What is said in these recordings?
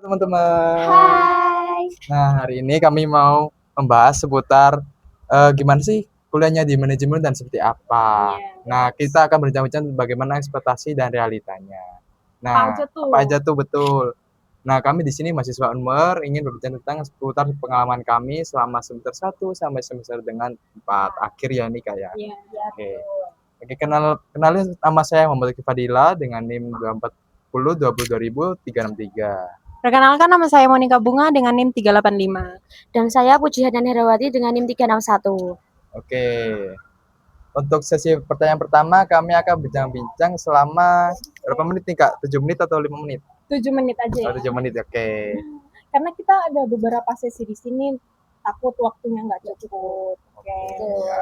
teman-teman. Hai. Nah, hari ini kami mau membahas seputar gimana sih kuliahnya di manajemen dan seperti apa. Nah, kita akan berbincang-bincang bagaimana ekspektasi dan realitanya. Nah, apa aja tuh betul. Nah, kami di sini mahasiswa Unmer ingin berbincang tentang seputar pengalaman kami selama semester 1 sampai semester dengan 4 akhir ya nih kayak. Iya. Oke. Oke, kenalin nama saya Muhammad Fadila dengan NIM 240 22000 363. Perkenalkan, nama saya Monica Bunga dengan NIM 385. Dan saya Puji Hadan Herawati dengan NIM 361. Oke. Untuk sesi pertanyaan pertama kami akan bincang-bincang selama berapa menit nih Kak? 7 menit atau 5 menit? 7 menit aja ya. 7 menit, oke. Karena kita ada beberapa sesi di sini, takut waktunya nggak cukup.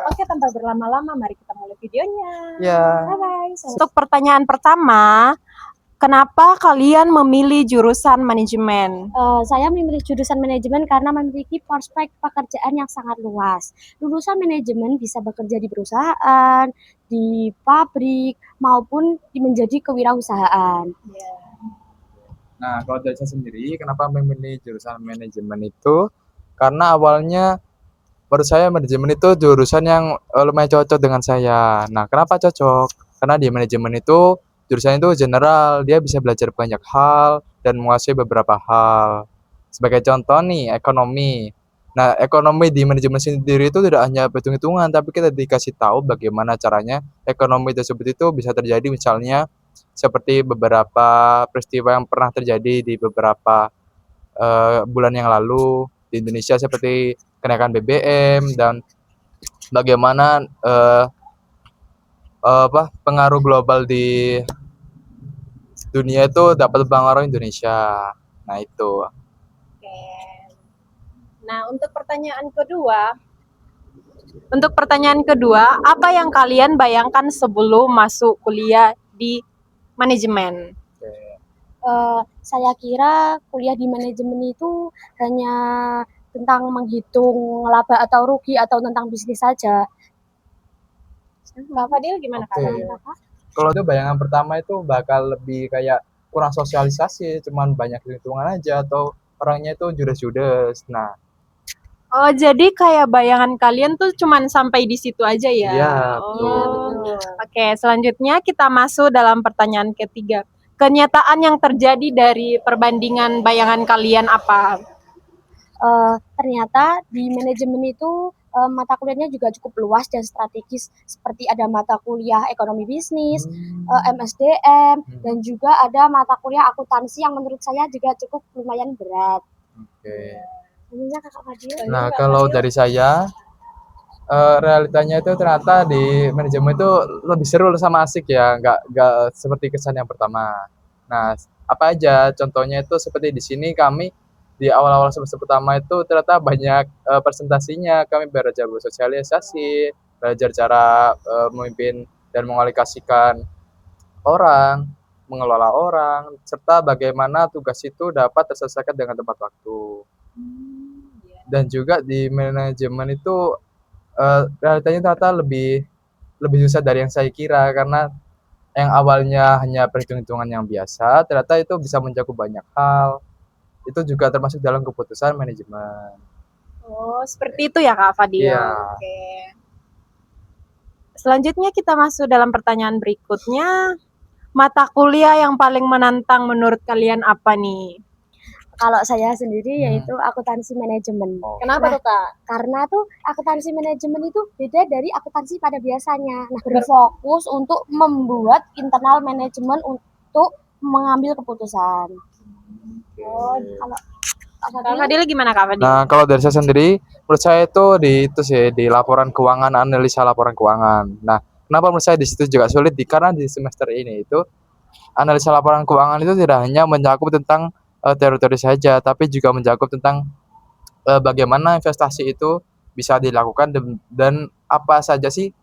Oke, tanpa berlama-lama mari kita mulai videonya. Ya. Bye-bye. Untuk pertanyaan pertama, kenapa kalian memilih jurusan manajemen? Saya memilih jurusan manajemen karena memiliki prospek pekerjaan yang sangat luas. Lulusan manajemen bisa bekerja di perusahaan, di pabrik, maupun menjadi kewirausahaan. Nah, kalau dari saya sendiri, kenapa memilih jurusan manajemen itu? Karena awalnya menurut saya manajemen itu jurusan yang lumayan cocok dengan saya. Nah, kenapa cocok? Karena di manajemen itu jurusan itu general, dia bisa belajar banyak hal dan menguasai beberapa hal. Sebagai contoh nih, ekonomi. Nah, ekonomi di manajemen sendiri itu tidak hanya hitung-hitungan, tapi kita dikasih tahu bagaimana caranya ekonomi tersebut itu bisa terjadi, misalnya seperti beberapa peristiwa yang pernah terjadi di beberapa bulan yang lalu di Indonesia, seperti kenaikan BBM dan bagaimana pengaruh global di dunia itu dapat mempengaruhi Indonesia. Nah, itu. Oke. Nah, untuk pertanyaan kedua, apa yang kalian bayangkan sebelum masuk kuliah di manajemen? Saya kira kuliah di manajemen itu hanya tentang menghitung laba atau rugi atau tentang bisnis saja. Kak Fadil gimana Kak? Kalau itu bayangan pertama itu bakal lebih kayak kurang sosialisasi, cuman banyak hitungan aja, atau orangnya itu judes-judes. Nah, oh, jadi kayak bayangan kalian tuh cuman sampai di situ aja ya? Iya, betul. Oke, selanjutnya kita masuk dalam pertanyaan ketiga. Kenyataan yang terjadi dari perbandingan bayangan kalian apa? Ternyata di manajemen itu mata kuliahnya juga cukup luas dan strategis, seperti ada mata kuliah ekonomi bisnis, MSDM, dan juga ada mata kuliah akuntansi yang menurut saya juga cukup lumayan berat. Oke. Kakak Fadil. Nah, kalau dari saya, realitanya itu ternyata di manajemen itu lebih seru sama asik ya, nggak seperti kesan yang pertama. Nah, apa aja contohnya itu seperti di sini kami di awal-awal semester pertama itu ternyata banyak presentasinya, kami belajar bersosialisasi, belajar cara memimpin dan mengomunikasikan orang, mengelola orang, serta bagaimana tugas itu dapat terselesaikan dengan tepat waktu. Dan juga di manajemen itu realitanya ternyata lebih susah dari yang saya kira, karena yang awalnya hanya perhitung-hitungan yang biasa, ternyata itu bisa mencakup banyak hal. Itu juga termasuk dalam keputusan manajemen. Oh, seperti itu ya Kak Fadil. Iya. Oke. Selanjutnya kita masuk dalam pertanyaan berikutnya. Mata kuliah yang paling menantang menurut kalian apa nih? Kalau saya sendiri yaitu akuntansi manajemen. Kenapa tuh Kak? Karena tuh akuntansi manajemen itu beda dari akuntansi pada biasanya. Nah, berfokus untuk membuat internal manajemen untuk mengambil keputusan. Oh, kalau Kak Fadil gimana Kak Fadil? Nah, kalau dari saya sendiri, menurut saya itu di laporan keuangan, analisa laporan keuangan. Nah, kenapa menurut saya di situ juga sulit? Karena di semester ini itu analisa laporan keuangan itu tidak hanya mencakup tentang teori-teori saja, tapi juga mencakup tentang bagaimana investasi itu bisa dilakukan dan apa saja sih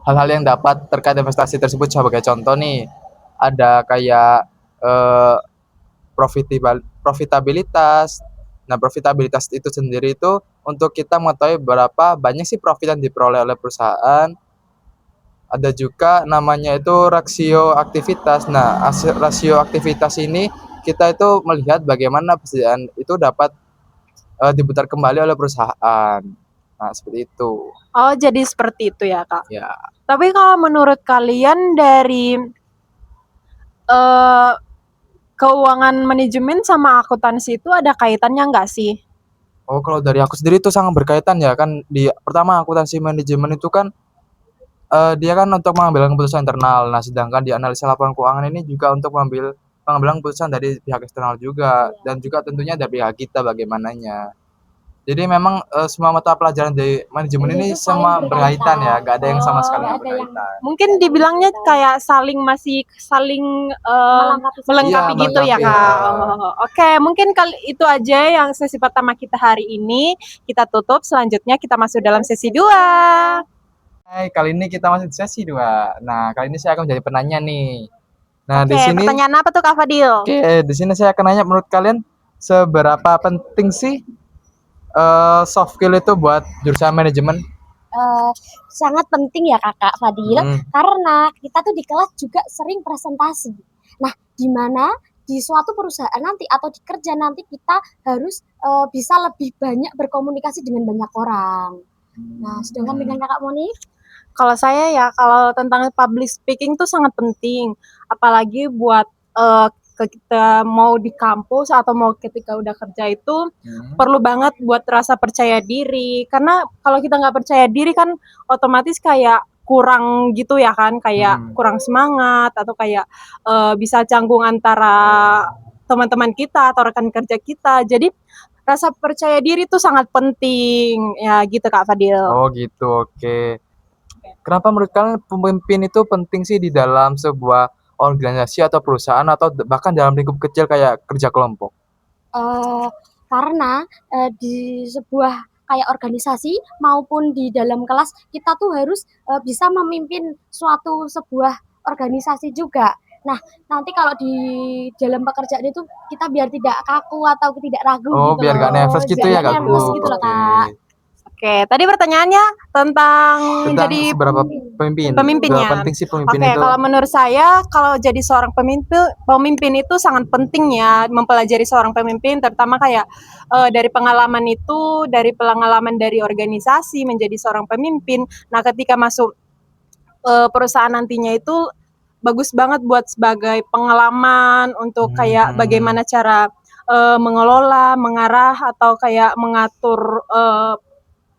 hal-hal yang dapat terkait investasi tersebut. Sebagai contoh nih, ada kayak profitabilitas. Nah, profitabilitas itu sendiri itu untuk kita mengetahui berapa banyak sih profit yang diperoleh oleh perusahaan. Ada juga namanya itu rasio aktivitas. Nah, rasio aktivitas ini kita itu melihat bagaimana pekerjaan itu dapat diputar kembali oleh perusahaan. Nah, seperti itu. Oh, jadi seperti itu ya, Kak. Ya. Tapi kalau menurut kalian dari eh, keuangan manajemen sama akuntansi itu ada kaitannya nggak sih? Oh, kalau dari aku sendiri itu sangat berkaitan ya kan. Pertama akuntansi manajemen itu kan dia kan untuk mengambil keputusan internal. Nah, sedangkan di analisa laporan keuangan ini juga untuk pengambilan keputusan dari pihak eksternal juga dan juga tentunya dari pihak kita bagaimananya. Jadi memang semua mata pelajaran dari manajemen ini Itu saling semua berkaitan ya, berkaitan. nggak ada yang sama sekali nggak nggak ada yang berkaitan. Mungkin dibilangnya kayak saling melengkapi Iya, gitu ya, melengkapi, Kak. heeh. Oke, mungkin kali itu aja yang sesi pertama kita hari ini. Kita tutup, selanjutnya kita masuk dalam sesi 2. Hai, kali ini kita masuk di sesi 2. Nah, kali ini saya akan menjadi penanya nih. Nah, Oke, di sini pertanyaan apa tuh, Kak Fadil? di sini saya akan nanya menurut kalian seberapa penting sih soft skill itu buat jurusan manajemen? Sangat penting ya Kakak Fadil, karena kita tuh di kelas juga sering presentasi. Nah, di mana di suatu perusahaan nanti atau di kerja nanti kita harus bisa lebih banyak berkomunikasi dengan banyak orang. Nah, sedangkan dengan Kakak Moni, Kalau saya ya, kalau tentang public speaking tuh sangat penting, apalagi buat kita mau di kampus atau mau ketika udah kerja itu perlu banget buat rasa percaya diri. Karena kalau kita nggak percaya diri kan otomatis kayak kurang gitu ya kan, kayak kurang semangat atau kayak bisa canggung antara teman-teman kita atau rekan kerja kita. Jadi rasa percaya diri tuh sangat penting ya gitu Kak Fadil. Oh gitu, oke. Kenapa menurut kalian pemimpin itu penting sih di dalam sebuah organisasi atau perusahaan atau bahkan dalam lingkup kecil kayak kerja kelompok? karena di sebuah kayak organisasi maupun di dalam kelas kita tuh harus bisa memimpin sebuah organisasi juga. Nah, nanti kalau di dalam pekerjaan itu kita biar tidak kaku atau tidak ragu Oh, gitu biar loh. gak nervous gitu ya, Biar Kak nervous Gu? gitu loh, Oke. Kak. Oke, tadi pertanyaannya tentang jadi seberapa pemimpin? pemimpinnya. Seberapa penting sih pemimpin Oke, itu? kalau menurut saya kalau jadi seorang pemimpin itu sangat penting ya mempelajari seorang pemimpin, terutama kayak dari pengalaman itu, dari pengalaman dari organisasi menjadi seorang pemimpin. Nah, ketika masuk perusahaan nantinya itu bagus banget buat sebagai pengalaman untuk kayak bagaimana cara mengelola, mengarah atau kayak mengatur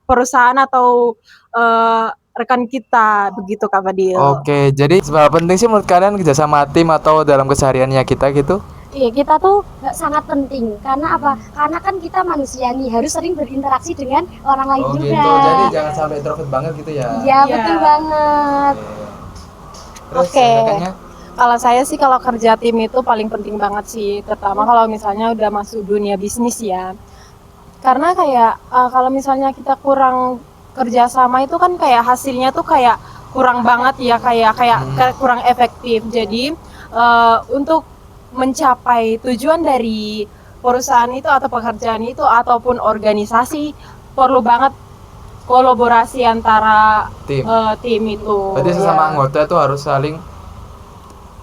perusahaan atau rekan kita begitu Kak Fadil. Oke, jadi seberapa penting sih menurut kalian kerja sama tim atau dalam kesehariannya kita gitu? Iya, kita tuh sangat penting. Karena apa? Karena kan kita manusia nih, harus sering berinteraksi dengan orang lain juga. Jadi jangan sampai introvert banget gitu ya. Iya, betul banget. Terus Oke. tindakannya? Kalau saya sih kalau kerja tim itu paling penting banget sih, terutama kalau misalnya udah masuk dunia bisnis ya. Karena kayak kalau misalnya kita kurang kerja sama itu kan kayak hasilnya tuh kayak kurang banget ya, kayak kurang efektif. Jadi untuk mencapai tujuan dari perusahaan itu atau pekerjaan itu ataupun organisasi perlu banget kolaborasi antara tim itu. Berarti sesama anggota itu harus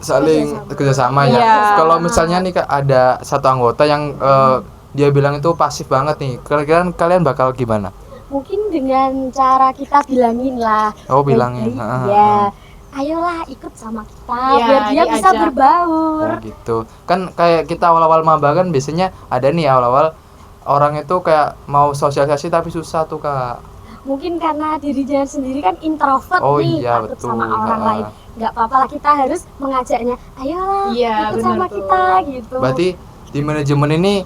saling kerjasama ya. Iya. Kalau misalnya nih Kak, ada satu anggota yang dia bilang itu pasif banget nih, kira-kira kalian bakal gimana? Mungkin dengan cara kita bilangin lah. Oh, bilangin. Baik-baik, ya. Ayolah ikut sama kita Ya, biar dia bisa diajak. berbaur. Oh gitu. Kan kayak kita awal-awal maba kan biasanya ada nih awal-awal orang itu kayak mau sosialisasi tapi susah tuh Kak. Mungkin karena dirinya sendiri kan introvert Oh nih, iya, takut betul. sama orang lain. Nggak apa-apa lah, kita harus mengajaknya. Ayolah Iya, ikut benar sama tuh. kita gitu. Berarti di manajemen ini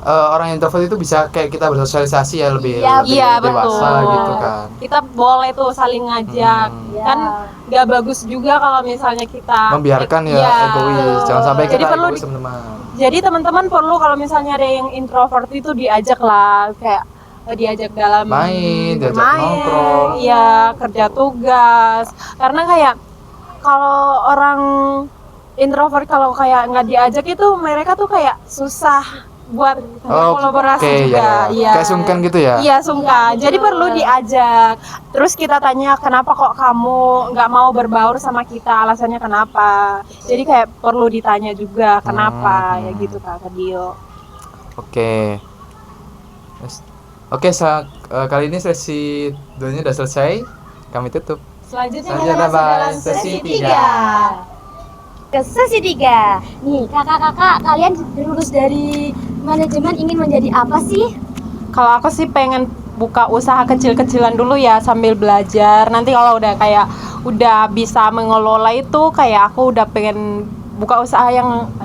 orang introvert itu bisa kayak kita bersosialisasi ya lebih Iya, dewasa betul. gitu kan. Kita boleh tuh saling ngajak. Ya. Kan nggak bagus juga kalau misalnya kita Membiarkan ya Iya. egois. Jangan sampai Jadi kita perlu egois teman-teman. Jadi teman-teman perlu kalau misalnya ada yang introvert itu diajak lah, kayak diajak dalam Main, diajak bermain, nongkrong. iya, kerja tugas. Karena kayak kalau orang introvert kalau kayak nggak diajak itu mereka tuh kayak susah buat kolaborasi Oke, juga. ya. Iya. Kayak sungkan gitu ya? Iya, sungkan. Jadi perlu diajak. Terus kita tanya kenapa kok kamu nggak mau berbaur sama kita, alasannya kenapa. Jadi kayak perlu ditanya juga kenapa ya gitu Kak Fadil. Oke. Oke, kali ini sesi 2-nya udah selesai. Kami tutup. Selanjutnya Selanjutnya kita masuk apa? dalam Sesi sesi 3. 3. Ke sesi 3. Nih, kakak-kakak, kalian lulus dari manajemen ingin menjadi apa sih? Kalau aku sih pengen buka usaha kecil-kecilan dulu ya sambil belajar. Nanti kalau udah bisa mengelola itu kayak aku udah pengen buka usaha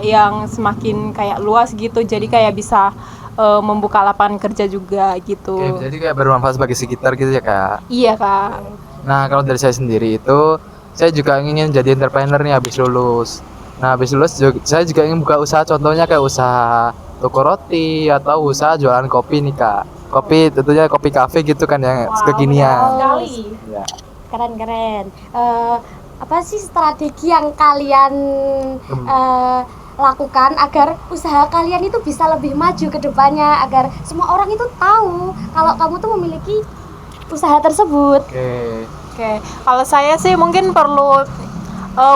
yang semakin kayak luas gitu. Jadi kayak bisa membuka lapangan kerja juga gitu. Oke, jadi kayak bermanfaat bagi sekitar gitu ya, Kak. Iya, Kak. Nah, kalau dari saya sendiri itu, saya juga ingin jadi entrepreneur nih habis lulus. Nah, habis lulus saya juga ingin buka usaha, contohnya kayak usaha toko roti atau usaha jualan kopi nih, Kak. Kopi tentunya kopi kafe gitu kan yang kekinian. Sekali. Ya. Keren-keren. Apa sih strategi yang kalian lakukan agar usaha kalian itu bisa lebih maju ke depannya, agar semua orang itu tahu kalau kamu tuh memiliki usaha tersebut? Oke. Kalau saya sih mungkin perlu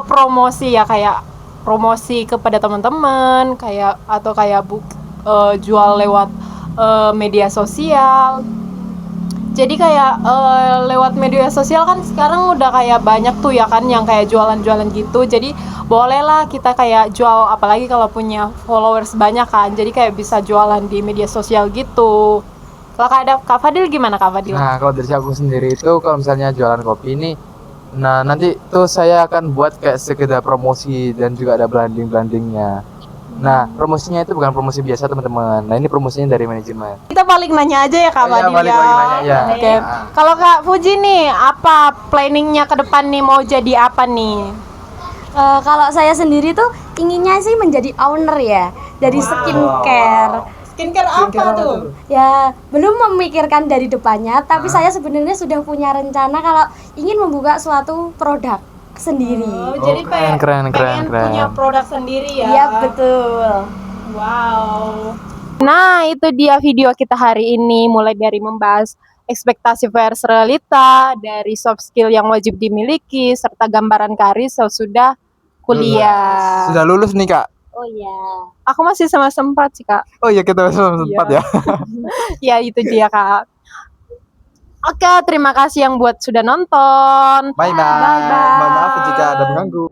promosi ya, kayak promosi kepada teman-teman, kayak jual lewat media sosial. Jadi kayak lewat media sosial kan sekarang udah kayak banyak tuh ya kan yang kayak jualan-jualan gitu. Jadi bolehlah kita kayak jual, apalagi kalau punya followers banyak kan. Jadi kayak bisa jualan di media sosial gitu. Kalau Kak Fadil gimana Kak Fadil? Nah, kalau dari aku sendiri itu kalau misalnya jualan kopi ini, nah nanti tuh saya akan buat kayak sekedar promosi dan juga ada brandingnya. Nah, promosinya itu bukan promosi biasa teman-teman. Nah, ini promosinya dari manajemen. Kita balik nanya aja ya Kak Fadil balik nanya ya. Oke. Kalau Kak Fuji nih, apa planningnya ke depan nih, mau jadi apa nih? Kalau saya sendiri tuh inginnya sih menjadi owner ya dari skincare. Skincare apa tuh? Ya, belum memikirkan dari depannya, tapi saya sebenarnya sudah punya rencana kalau ingin membuka suatu produk sendiri. Jadi kayak keren. pengen punya produk sendiri ya? Iya, betul. Wow. Nah, itu dia video kita hari ini, mulai dari membahas ekspektasi versus realita, dari soft skill yang wajib dimiliki, serta gambaran karir sesudah kuliah. Sudah lulus nih, Kak? Oh iya. Aku masih sama sempat sih, Kak. Oh iya, kita sama sempat ya. Ya, itu dia, Kak. Oke, terima kasih yang buat sudah nonton. Bye-bye. Mohon maaf jika ada mengganggu.